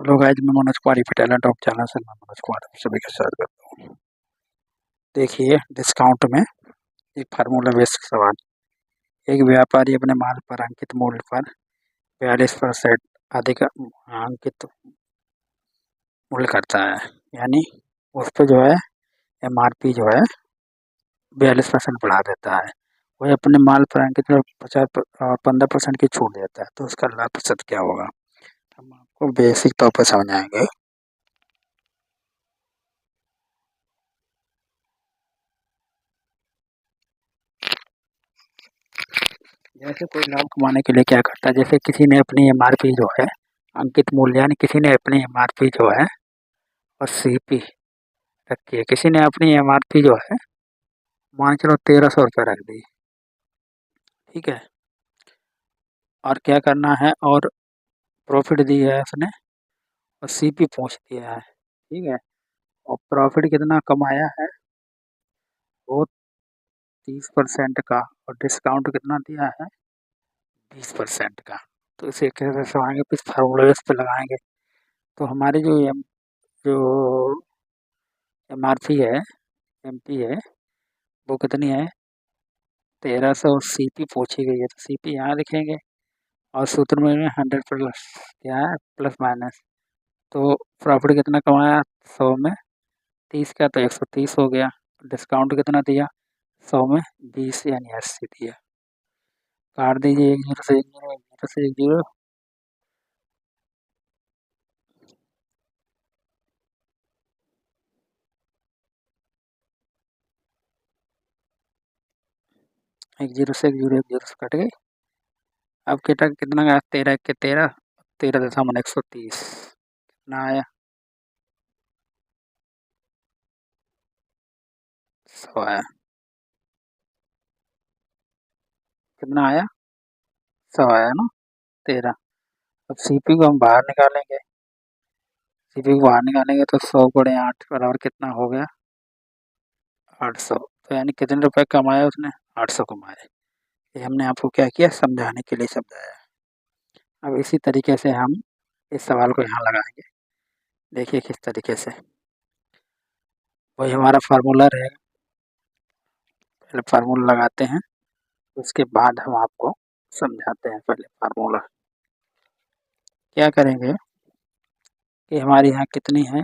Hello guys, मैं Manoj Kumar talent of channel से मैं मनोज कुमार आप सभी का स्वागत करता हूँ। देखिए, डिस्काउंट में एक फार्मूला बेस्ड सवाल। एक व्यापारी अपने माल पर अंकित मूल्य पर 42% अधिक अंकित मूल्य करता है, यानी उस पर जो है एमआरपी जो है 42% बढ़ा देता है। वही अपने माल पर अंकित में 15% की छूट देता है, तो उसका लाभ प्रतिशत क्या होगा, हम आपको बेसिक तौर पर समझाएंगे। जैसे कोई लाभ कमाने के लिए क्या करता है, जैसे किसी ने अपनी एमआरपी जो है अंकित मूल्य, यानी किसी ने अपनी एमआरपी जो है और सीपी रखी है, किसी ने अपनी एमआरपी जो है मान चलो 1300 रुपये रख दी, ठीक है। और क्या करना है, और प्रॉफिट दी है उसने और सीपी पहुँच दिया है, ठीक है। और प्रॉफिट कितना कमाया है, वो 30% का, और डिस्काउंट कितना दिया है 20% का। तो इसे कैसे समझेंगे, इस फार्मूले पे लगाएंगे तो हमारी जो एमआरपी है, एमपी है, वो कितनी है 1300। सीपी पूछी गई है तो सीपी यहाँ लिखेंगे, और सूत्र में 100 प्लस क्या है प्लस माइनस। तो प्रॉफिट कितना कमाया 100 में 30 का, तो 130 हो गया। डिस्काउंट कितना दिया 100 में 20 यानी 80 दिया। काट दीजिए, एक जीरो से एक जीरो, एक जीरो से एक जीरो, एक जीरो से एक जीरो, एक जीरो से कट गई। अब कितना गया 13 के 13, 13.130 कितना आया 100 आया। कितना आया 100 आया ना 13। अब सीपी को हम बाहर निकालेंगे, सीपी को बाहर निकालेंगे तो 100 × 8 बराबर कितना हो गया 800। तो यानी कितने रुपए कमाए उसने 800 कमाए। ये हमने आपको क्या किया समझाने के लिए समझाया। अब इसी तरीके से हम इस सवाल को यहाँ लगाएंगे। देखिए किस तरीके से, वही हमारा फार्मूला रहेगा। पहले फार्मूला लगाते हैं, उसके बाद हम आपको समझाते हैं। पहले फार्मूला क्या करेंगे कि हमारे यहाँ कितनी है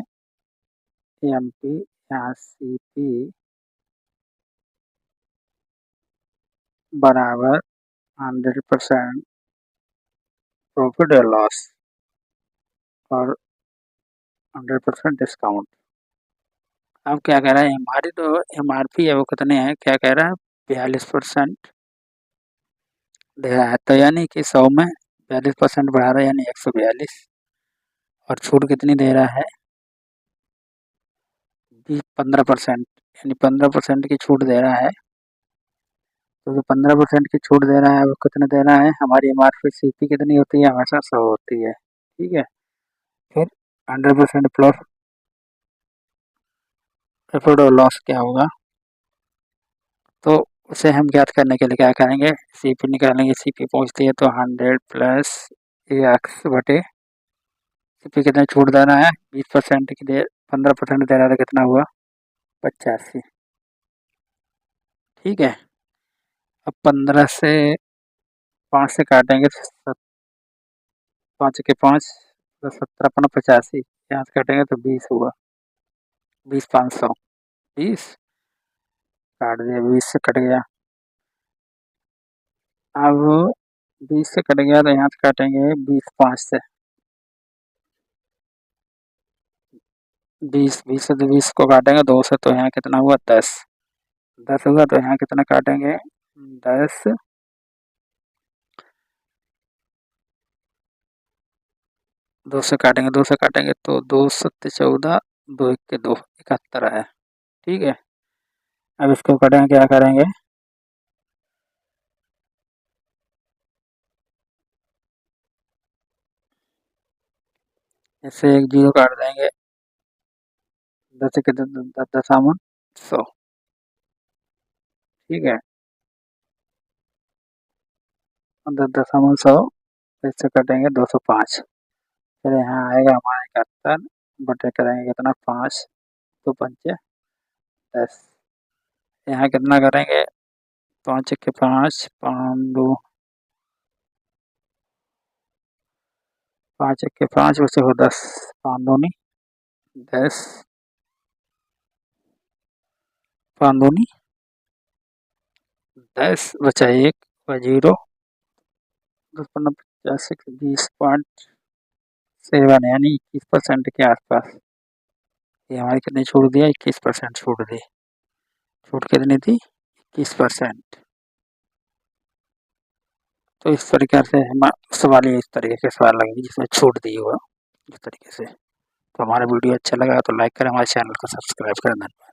एमपी, यहाँ सीपी बराबर 100% प्रॉफिट या लॉस और 100% डिस्काउंट। अब क्या कह रहा है, हमारी तो एमआरपी है वो कितने हैं, क्या कह रहा है 42% दे रहा है, तो यानी कि 100 में 42% बढ़ा रहा है यानी 142। और छूट कितनी दे रहा है 15%, यानी 15% की छूट दे रहा है। तो जो 15% की छूट दे रहा है वो कितने दे रहा है, हमारी एमआरपी सीपी कितनी होती है हमेशा 100 होती है, ठीक है। फिर 100% प्लस प्रॉफिट और लॉस क्या होगा, तो उसे हम ज्ञात करने के लिए क्या करेंगे, सीपी निकालेंगे। सीपी पहुंचती है तो 100 प्लस एक्स बटे सीपी कितना छूट दे रहा है 20% की दे, 15% दे रहा था, कितना हुआ 85, ठीक है। अब 15 से 5 से काटेंगे तो 5 के 5 तो 17×85, यहाँ से काटेंगे तो 20 हुआ, 20 500, 20 काट दिया, 20 से कट गया। अब 20 से कट गया तो यहाँ से काटेंगे 20 5 से, 20 से तो 20 को काटेंगे 2 से, तो यहाँ कितना हुआ 10, 10 हुआ। तो यहाँ कितना काटेंगे 10, 2 से काटेंगे, 2 से काटेंगे तो 2 7 14, 2 1 के 2 71 है, ठीक है। अब इसको कटेंगे, क्या करेंगे इससे एक जीरो काट देंगे, 10 के 10 10 10 100, ठीक है। 10 10 100, इससे कटेंगे 205। फिर यहाँ आएगा हमारे 75 बटे करेंगे कितना 5 तो 5 10। यहाँ कितना करेंगे 5 1 5 5 2 5 1 5 बचे हो 10 5 दूनी 10 5 दूनी 10 बचा 1 0 10 50 20.7 यानी 21% के आसपास। ये हमारी कितनी छूट दिया 21% छूट दी। छूट कितनी थी 21%। तो इस तरीके से हम सवाल इस तरीके के सवाल लगेंगे जिसमें छूट दी हुआ इस तरीके से। तो हमारा वीडियो अच्छा लगा तो लाइक करें, हमारे चैनल को सब्सक्राइब करें। धन्यवाद।